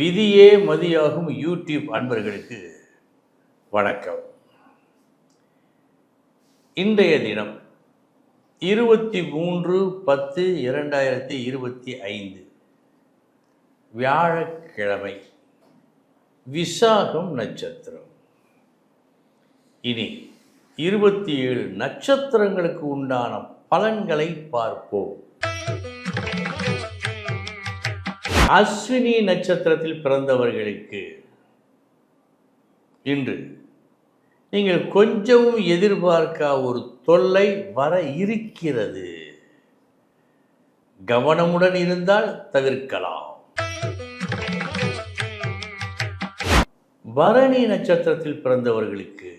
விதியே மதியாகும் யூடியூப் அன்பர்களுக்கு வணக்கம். இன்றைய தினம் 23/10/2025 வியாழக்கிழமை, விசாகம் நட்சத்திரம். இனி 27 நட்சத்திரங்களுக்கு உண்டான பலன்களை பார்ப்போம். அஸ்வினி நட்சத்திரத்தில் பிறந்தவர்களுக்கு இன்று நீங்கள் கொஞ்சமும் எதிர்பார்க்க ஒரு தொல்லை வர இருக்கிறது. கவனமுடன் இருந்தால் தவிர்க்கலாம். பரணி நட்சத்திரத்தில் பிறந்தவர்களுக்கு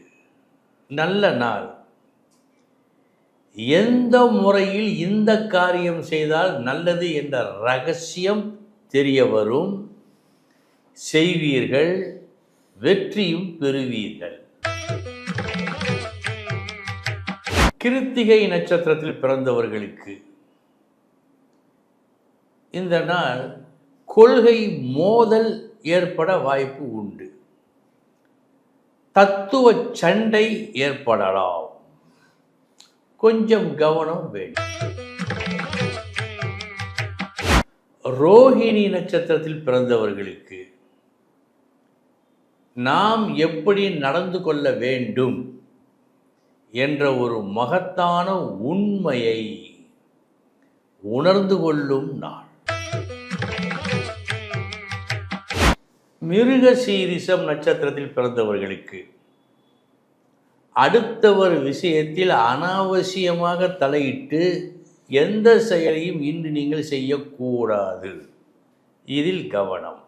நல்ல நாள். எந்த முறையில் இந்த காரியம் செய்தால் நல்லது என்ற ரகசியம் தெரிய வரும். செய்வீர்கள், வெற்றியும் பெறுவீர்கள். கிருத்திகை நட்சத்திரத்தில் பிறந்தவர்களுக்கு இந்த நாள் கொள்கை மோதல் ஏற்பட வாய்ப்பு உண்டு. தத்துவ சண்டை ஏற்படலாம். கொஞ்சம் கவனம் வேண்டும். ரோஹிணி நட்சத்திரத்தில் பிறந்தவர்களுக்கு நாம் எப்படி நடந்து கொள்ள வேண்டும் என்ற ஒரு மகத்தான உண்மையை உணர்ந்து கொள்ளும் நாள். மிருகசீரிஷம் நட்சத்திரத்தில் பிறந்தவர்களுக்கு அடுத்தவர் விஷயத்தில் அனாவசியமாக தலையிட்டு எந்த செயலையும் இன்று நீங்கள் செய்யக்கூடாது. இதில் கவனம்.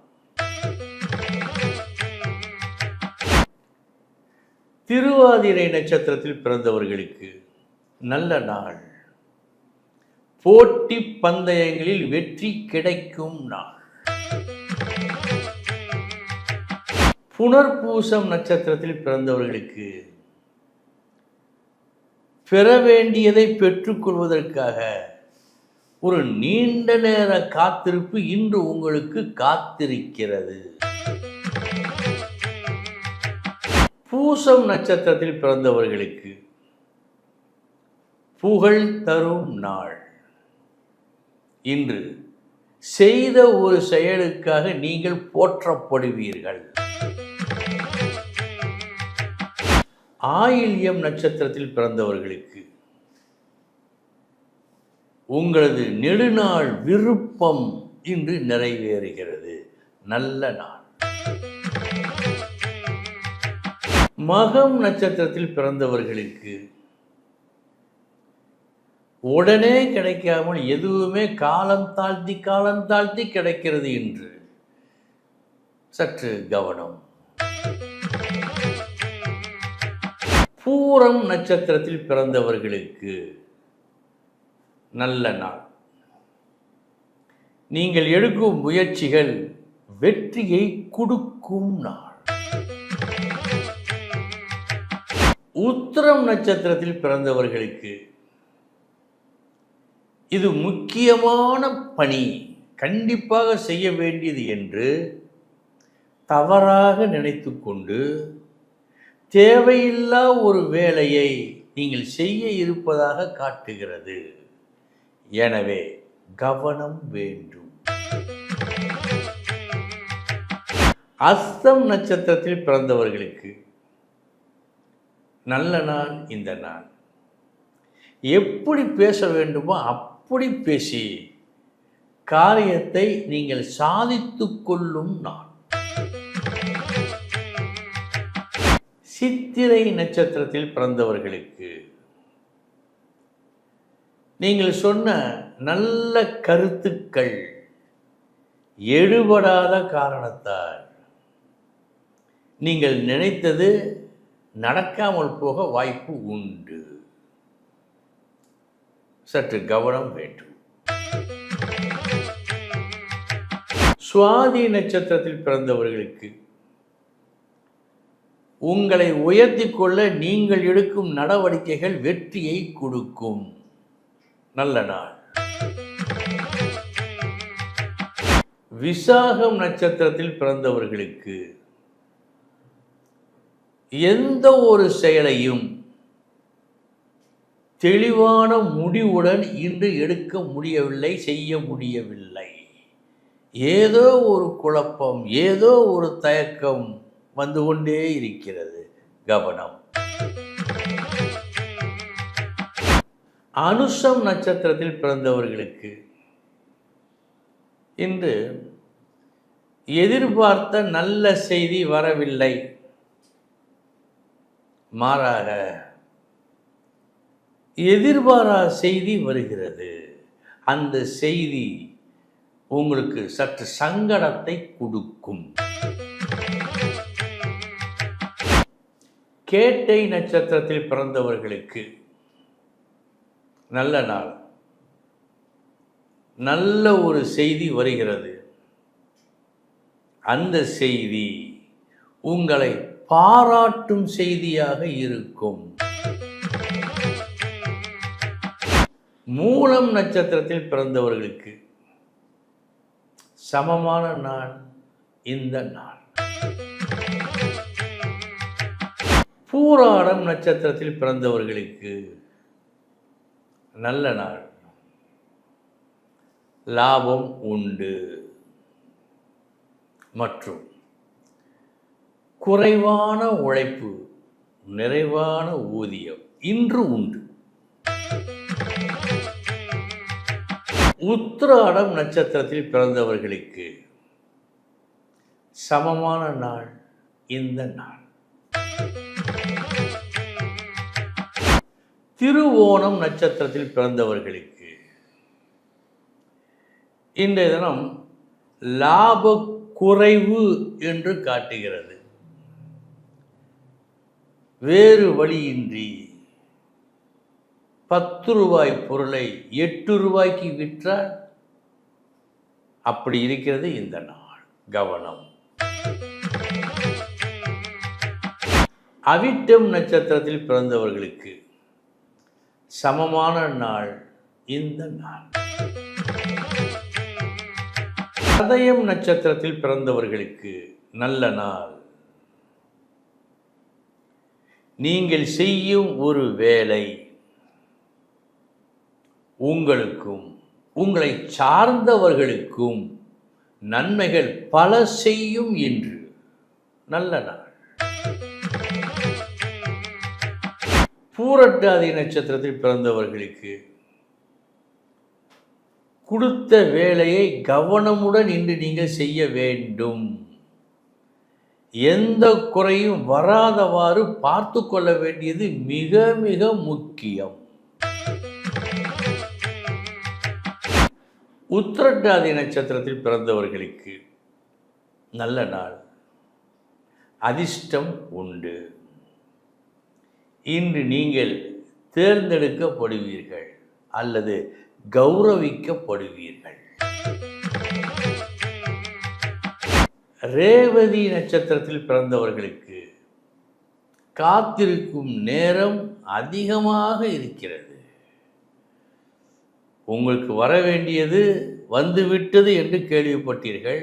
திருவாதிரை நட்சத்திரத்தில் பிறந்தவர்களுக்கு நல்ல நாள். போட்டி பந்தயங்களில் வெற்றி கிடைக்கும் நாள். புனர்பூசம் நட்சத்திரத்தில் பிறந்தவர்களுக்கு பெற வேண்டியதை பெற்றுக்கொள்வதற்காக ஒரு நீண்ட நேர காத்திருப்பு இன்று உங்களுக்கு காத்திருக்கிறது. பூசம் நட்சத்திரத்தில் பிறந்தவர்களுக்கு புகழ் தரும் நாள். இன்று செய்த ஒரு செயலுக்காக நீங்கள் போற்றப்படுவீர்கள். ஆயில்யம் நட்சத்திரத்தில் பிறந்தவர்களுக்கு உங்களது நெடுநாள் விருப்பம் இன்று நிறைவேறுகிறது. நல்ல நாள். மகம் நட்சத்திரத்தில் பிறந்தவர்களுக்கு உடனே கிடைக்காமல் எதுவுமே காலம் தாழ்த்தி கிடைக்கிறது. இன்று சற்று கவனம். பூரம் நட்சத்திரத்தில் பிறந்தவர்களுக்கு நல்ல நாள். நீங்கள் எடுக்கும் முயற்சிகள் வெற்றியை கொடுக்கும் நாள். உத்திரம் நட்சத்திரத்தில் பிறந்தவர்களுக்கு இது முக்கியமான பணி, கண்டிப்பாக செய்ய வேண்டியது என்று தவறாக நினைத்து கொண்டு தேவையில்லா ஒரு வேலையை நீங்கள் செய்ய இருப்பதாக காட்டுகிறது. எனவே கவனம் வேண்டும். அஸ்தம் நட்சத்திரத்தில் பிறந்தவர்களுக்கு நல்ல நாள். இந்த நாள் எப்படி பேச வேண்டுமோ அப்படி பேசி காரியத்தை நீங்கள் சாதித்து கொள்ளும் நாள். சித்திரை நட்சத்திரத்தில் பிறந்தவர்களுக்கு நீங்கள் சொன்ன நல்ல கருத்துக்கள் எடுபடாத காரணத்தால் நீங்கள் நினைத்தது நடக்காமல் போக வாய்ப்பு உண்டு. சற்று கவனம் வேண்டும். சுவாதி நட்சத்திரத்தில் பிறந்தவர்களுக்கு உங்களை உயர்த்தி கொள்ள நீங்கள் எடுக்கும் நடவடிக்கைகள் வெற்றியை கொடுக்கும். நல்ல நாள். விசாகம் நட்சத்திரத்தில் பிறந்தவர்களுக்கு எந்த ஒரு செயலையும் தெளிவான முடிவுடன் இன்று எடுக்க முடியவில்லை, செய்ய முடியவில்லை. ஏதோ ஒரு குழப்பம், ஏதோ ஒரு தயக்கம் வந்து கொண்டே இருக்கிறது. கவனம். அனுஷம் நட்சத்திரத்தில் பிறந்தவர்களுக்கு இன்று எதிர்பார்த்த நல்ல செய்தி வரவில்லை. மாறாக எதிர்பாராத செய்தி வருகிறது. அந்த செய்தி உங்களுக்கு சற்று சங்கடத்தை கொடுக்கும். கேட்டை நட்சத்திரத்தில் பிறந்தவர்களுக்கு நல்ல நாள். நல்ல ஒரு செய்தி வருகிறது. அந்த செய்தி உங்களை பாராட்டும் செய்தியாக இருக்கும். மூலம் நட்சத்திரத்தில் பிறந்தவர்களுக்கு சமமான நாள் இந்த நாள். பூராடம் நட்சத்திரத்தில் பிறந்தவர்களுக்கு நல்ல நாள். லாபம் உண்டு மற்றும் குறைவான உழைப்பு, நிறைவான ஊதியம் இன்று உண்டு. உத்திராடம் நட்சத்திரத்தில் பிறந்தவர்களுக்கு சமமான நாள் இந்த நாள். திருவோணம் நட்சத்திரத்தில் பிறந்தவர்களுக்கு இன்றைய தினம் லாப குறைவு என்று காட்டுகிறது. வேறு வழியின்றி 10 ரூபாய் பொருளை 8 ரூபாய்க்கு விற்றால் அப்படி இருக்கிறது இந்த நாள். கவனம். அவிட்டம் நட்சத்திரத்தில் பிறந்தவர்களுக்கு சமமான நாள் இந்த நாள். சதயம் நட்சத்திரத்தில் பிறந்தவர்களுக்கு நல்ல நாள். நீங்கள் செய்யும் ஒரு வேலை உங்களுக்கும் உங்களை சார்ந்தவர்களுக்கும் நன்மைகள் பல செய்யும் என்று நல்ல நாள். பூரட்டாதி நட்சத்திரத்தில் பிறந்தவர்களுக்கு கொடுத்த வேலையை கவனமுடன் இன்று நீங்கள் செய்ய வேண்டும். எந்த குறையும் வராதவாறு பார்த்து கொள்ள வேண்டியது மிக மிக முக்கியம். உத்திரட்டாதி நட்சத்திரத்தில் பிறந்தவர்களுக்கு நல்ல நாள். அதிர்ஷ்டம் உண்டு. இன்று நீங்கள் தேர்ந்தெடுக்கப்படுவீர்கள் அல்லது கௌரவிக்கப்படுவீர்கள். ரேவதி நட்சத்திரத்தில் பிறந்தவர்களுக்கு காத்திருக்கும் நேரம் அதிகமாக இருக்கிறது. உங்களுக்கு வர வேண்டியது வந்துவிட்டது என்று கேள்விப்பட்டீர்கள்.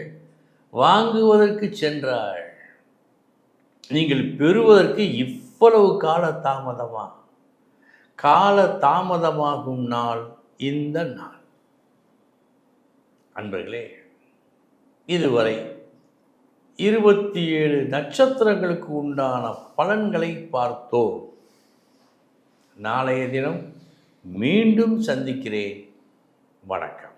வாங்குவதற்கு சென்றால் நீங்கள் பெறுவதற்கு இவ்வளவு கால தாமதமாகும் நாள் இந்த நாள். அன்பர்களே, இதுவரை 27 நட்சத்திரங்களுக்கு உண்டான பலன்களை பார்த்தோம். நாளைய தினம் மீண்டும் சந்திக்கிறேன். வணக்கம்.